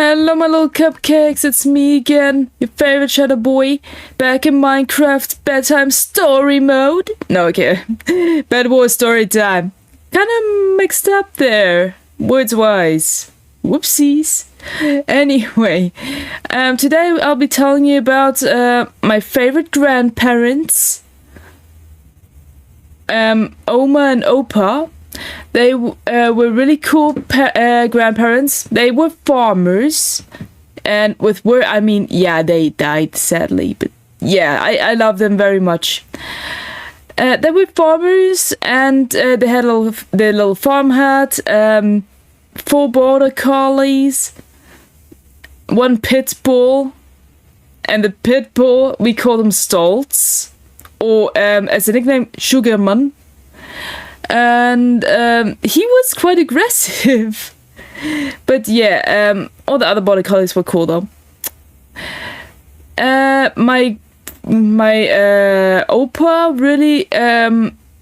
Hello my little cupcakes, it's me again, your favorite shadow boy, back in Minecraft bedtime story mode. No, okay, Bedwars story time. Kinda mixed up there, words-wise. Whoopsies. Anyway, today I'll be telling you about my favorite grandparents, Oma and Opa. They were really cool grandparents. They were farmers, and with word I mean, yeah, they died sadly, but yeah, I love them very much. They were farmers, and they had their little farm hut, 4 border collies, 1 pit bull, and the pit bull we call him Stoltz, or as a nickname, Sugarman. And he was quite aggressive. But yeah, all the other border collies were cool though. My Opa really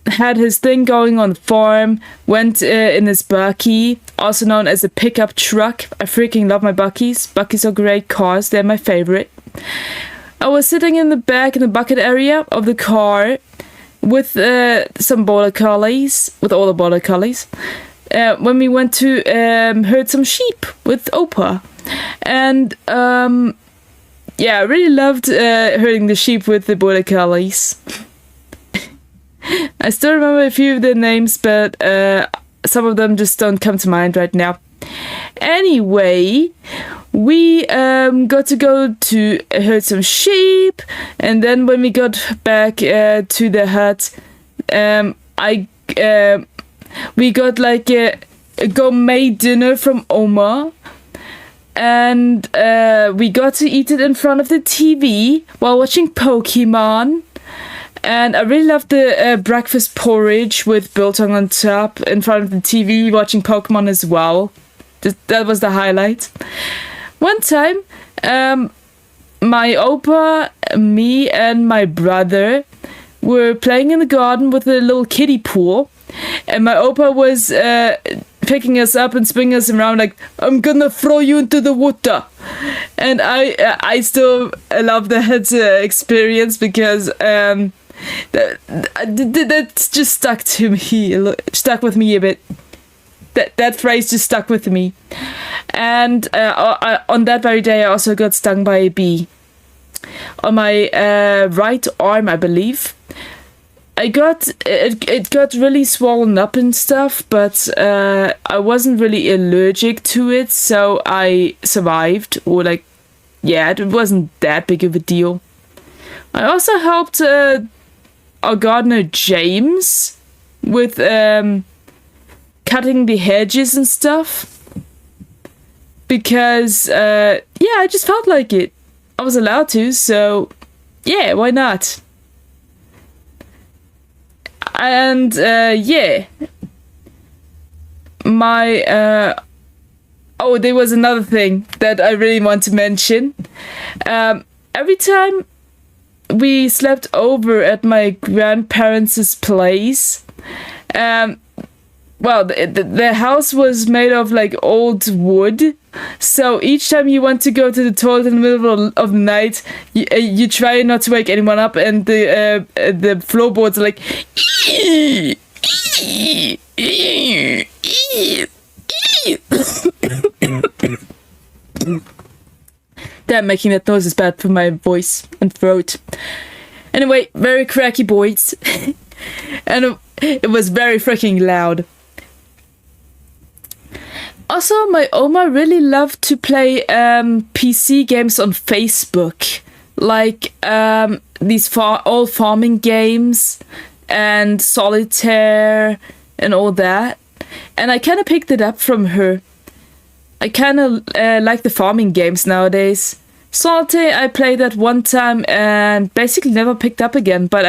had his thing going on the farm, went in his Bucky, also known as a pickup truck. I freaking love my Buckies. Buckies are great cars, they're my favorite. I was sitting in the back in the bucket area of the car with some border collies, with all the border collies, when we went to herd some sheep with Opa. And yeah, I really loved herding the sheep with the border collies. I still remember a few of their names, but some of them just don't come to mind right now. Anyway, we got to go to herd some sheep, and then when we got back to the hut, we got like a gourmet dinner from Oma, and we got to eat it in front of the TV while watching Pokemon. And I really loved the breakfast porridge with biltong on top in front of the TV watching Pokemon as well. That was the highlight. One time, my Opa, me, and my brother were playing in the garden with a little kiddie pool, and my Opa was picking us up and spinning us around like, "I'm gonna throw you into the water." And I still love that experience because that's just stuck with me a bit. That phrase just stuck with me. And on that very day, I also got stung by a bee. On my right arm, I believe. It got really swollen up and stuff, but I wasn't really allergic to it, so I survived. Or like, yeah, it wasn't that big of a deal. I also helped our gardener James with cutting the hedges and stuff. Because, yeah, I just felt like it. I was allowed to, so yeah, why not? And, yeah. My, oh, there was another thing that I really want to mention. Every time we slept over at my grandparents' place, well, the house was made of like old wood, so each time you want to go to the toilet in the middle of the night, you try not to wake anyone up, and the floorboards are like Damn, making that noise is bad for my voice and throat. Anyway, very cracky boys. And it was very freaking loud. Also, my Oma really loved to play PC games on Facebook. Like these old farming games and solitaire and all that. And I kind of picked it up from her. I kind of like the farming games nowadays. Solitaire, I played that one time and basically never picked up again, but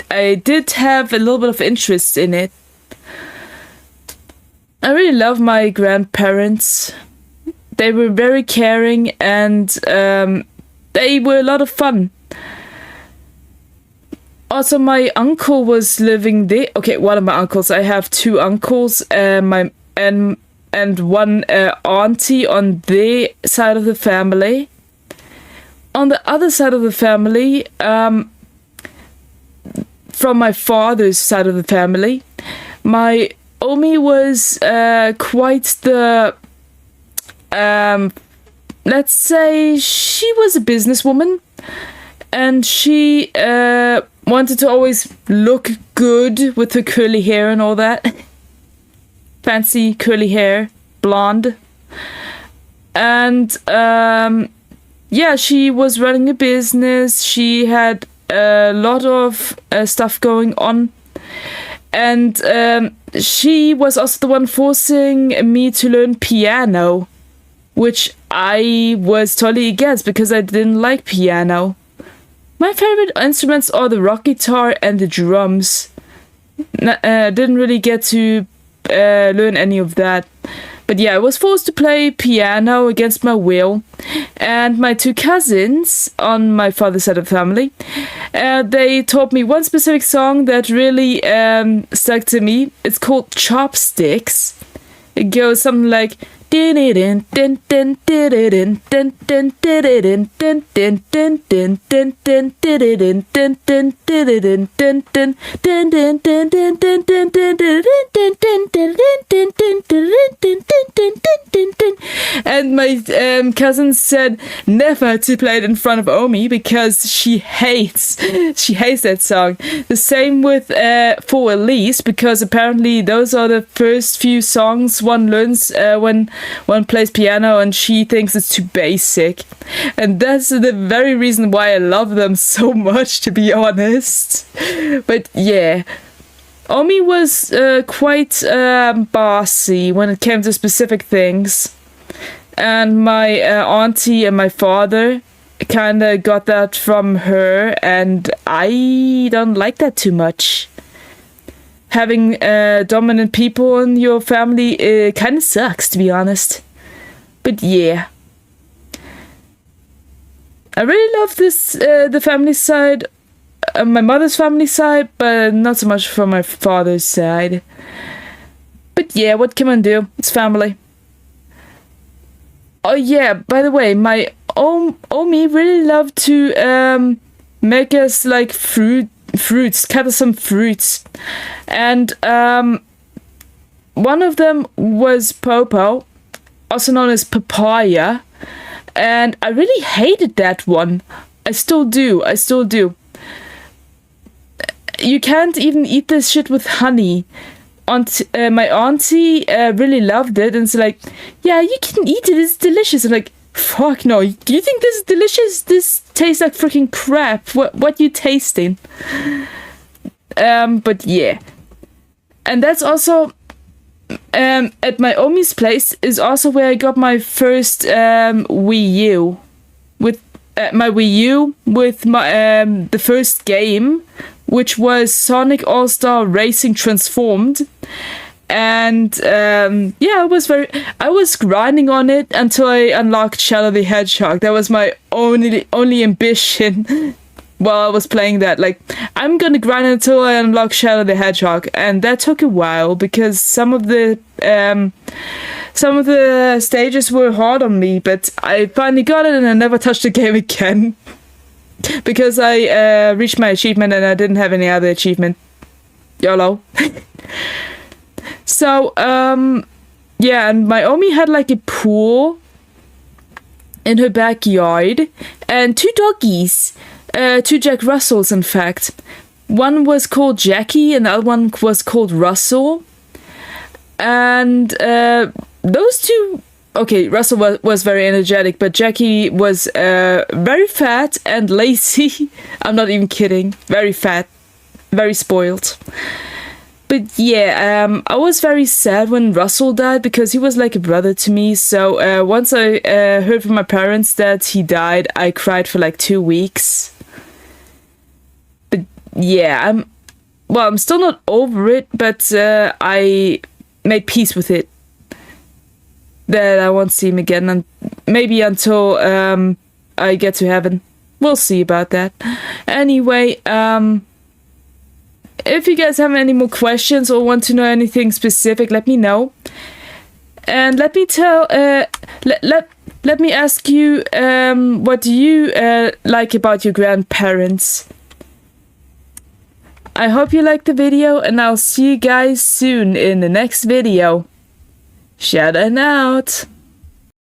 I did have a little bit of interest in it. I really love my grandparents. They were very caring, and they were a lot of fun. Also, my uncle was living there. Okay, one of my uncles. I have 2 uncles. and one auntie on their side of the family. On the other side of the family, from my father's side of the family, my Omi was quite the, let's say she was a businesswoman, and she wanted to always look good with her curly hair and all that. Fancy curly hair, blonde. And yeah, she was running a business. She had a lot of stuff going on. And she was also the one forcing me to learn piano, which I was totally against because I didn't like piano. My favorite instruments are the rock guitar and the drums. Didn't really get to learn any of that. But yeah, I was forced to play piano against my will. And my two cousins on my father's side of the family, they taught me one specific song that really stuck to me. It's called Chopsticks. It goes something like and my cousin said never to play it in front of Omi because she hates that song. The same with for Elise, because apparently those are the first few songs one learns when one plays piano, and she thinks it's too basic. And that's the very reason why I love them so much, to be honest. But yeah, Omi was quite bossy when it came to specific things. And my auntie and my father kind of got that from her, and I don't like that too much. Having dominant people in your family kind of sucks, to be honest. But yeah, I really love this the family side, my mother's family side, but not so much from my father's side. But yeah, what can one do? It's family. Oh yeah, by the way, my Omi really loved to make us like fruits, cut us some fruits, and one of them was Popo, also known as papaya, and I really hated that one. I still do. You can't even eat this shit with honey. My auntie really loved it, and it's like, yeah, you can eat it, it's delicious. I'm like, fuck no, do you think this is delicious? This tastes like freaking crap. What you tasting? But yeah. And that's also at my Omi's place is also where I got my first Wii U. With my Wii U with my the first game, which was Sonic All-Star Racing Transformed. And yeah, I was grinding on it until I unlocked Shadow the Hedgehog. That was my only ambition while I was playing that. Like, I'm gonna grind until I unlock Shadow the Hedgehog, and that took a while because some of the stages were hard on me, but I finally got it and I never touched the game again. Because I reached my achievement and I didn't have any other achievement. YOLO. So, yeah, and my Omi had like a pool in her backyard and two doggies, two Jack Russells, in fact. One was called Jackie and the other one was called Russell. And those two, okay, Russell was very energetic, but Jackie was very fat and lazy. I'm not even kidding. Very fat, very spoiled. But yeah, I was very sad when Russell died because he was like a brother to me. So once I heard from my parents that he died, I cried for like 2 weeks. But yeah, I'm still not over it, but I made peace with it. That I won't see him again, and maybe until I get to heaven. We'll see about that. Anyway, if you guys have any more questions or want to know anything specific, let me know. And let me tell, let me ask you, what do you like about your grandparents? I hope you liked the video, and I'll see you guys soon in the next video. Shout out.